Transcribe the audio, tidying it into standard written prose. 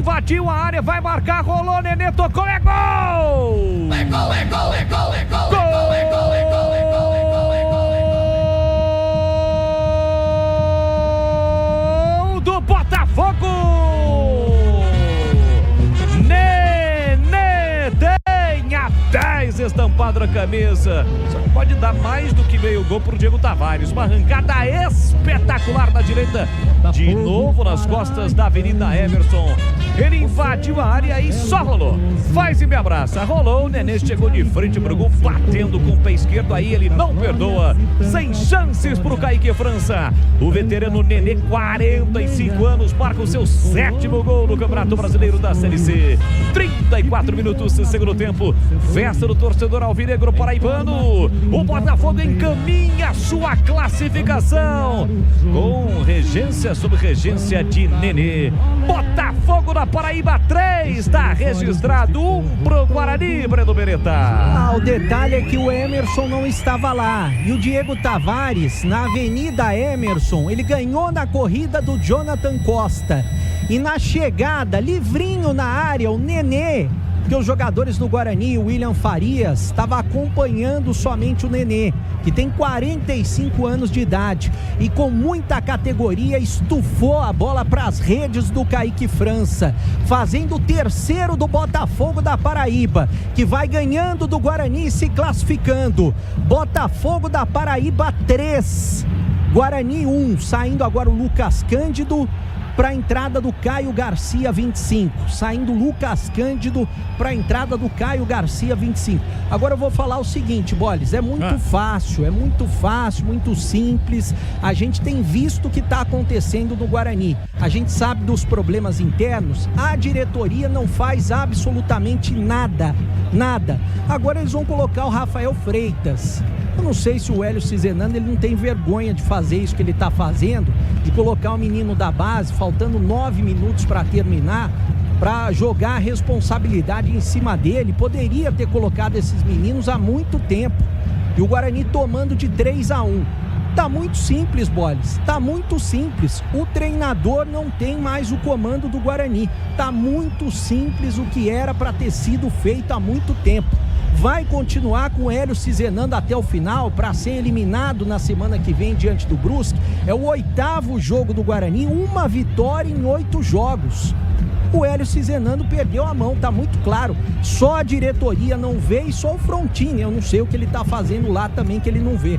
invadiu a área, vai marcar, rolou, Nenê tocou, é gol! É gol, é gol, é gol, é gol, Gol! é gol, é gol, é gol, é gol, é gol, é gol do Botafogo! Nenê tem a 10 estampado na camisa. Só que pode dar mais do que meio gol pro Diego Tavares. Uma arrancada espetacular na direita. De novo nas costas da Avenida Emerson. Ele invadiu a área e só rolou. Faz e me abraça. Rolou, o Nenê chegou de frente pro gol, batendo com o pé esquerdo. Aí ele não perdoa. Sem chances pro Kaique França. O veterano Nenê, 45 anos, marca o seu 7º gol no Campeonato Brasileiro da Série C. 34 minutos do segundo tempo. Festa do torcedor alvinegro paraibano. O Botafogo encaminha sua classificação. Com regência sob regência de Nenê. Botafogo da Paraíba 3, está registrado 1 pro Guarani, Breno Beretta. O detalhe é que o Emerson não estava lá. E o Diego Tavares, na Avenida Emerson, ele ganhou na corrida do Jonathan Costa. E na chegada, livrinho na área, o Nenê, que os jogadores do Guarani, o William Farias, estava acompanhando somente o Nenê, que tem 45 anos de idade, e com muita categoria estufou a bola para as redes do Kaique França, fazendo o 3º do Botafogo da Paraíba, que vai ganhando do Guarani e se classificando. Botafogo da Paraíba 3, Guarani 1, saindo agora o Lucas Cândido para a entrada do Caio Garcia, 25. Saindo Lucas Cândido para a entrada do Caio Garcia, 25. Agora eu vou falar o seguinte, Boles, é muito fácil, muito simples. A gente tem visto o que está acontecendo no Guarani. A gente sabe dos problemas internos. A diretoria não faz absolutamente nada. Agora eles vão colocar o Rafael Freitas. Eu não sei se o Hélio Cizenando, ele não tem vergonha de fazer isso que ele está fazendo, de colocar o menino da base, faltando 9 minutos para terminar, para jogar a responsabilidade em cima dele. Poderia ter colocado esses meninos há muito tempo. E o Guarani tomando de 3-1. Tá muito simples, Boles, tá muito simples. O treinador não tem mais o comando do Guarani. Tá muito simples o que era para ter sido feito há muito tempo. Vai continuar com o Hélio Cizenando até o final para ser eliminado na semana que vem diante do Brusque. É o 8º jogo do Guarani, 1 vitória em 8 jogos. O Hélio Cizenando perdeu a mão, tá muito claro. Só a diretoria não vê e só o Frontini, eu não sei o que ele tá fazendo lá também que ele não vê.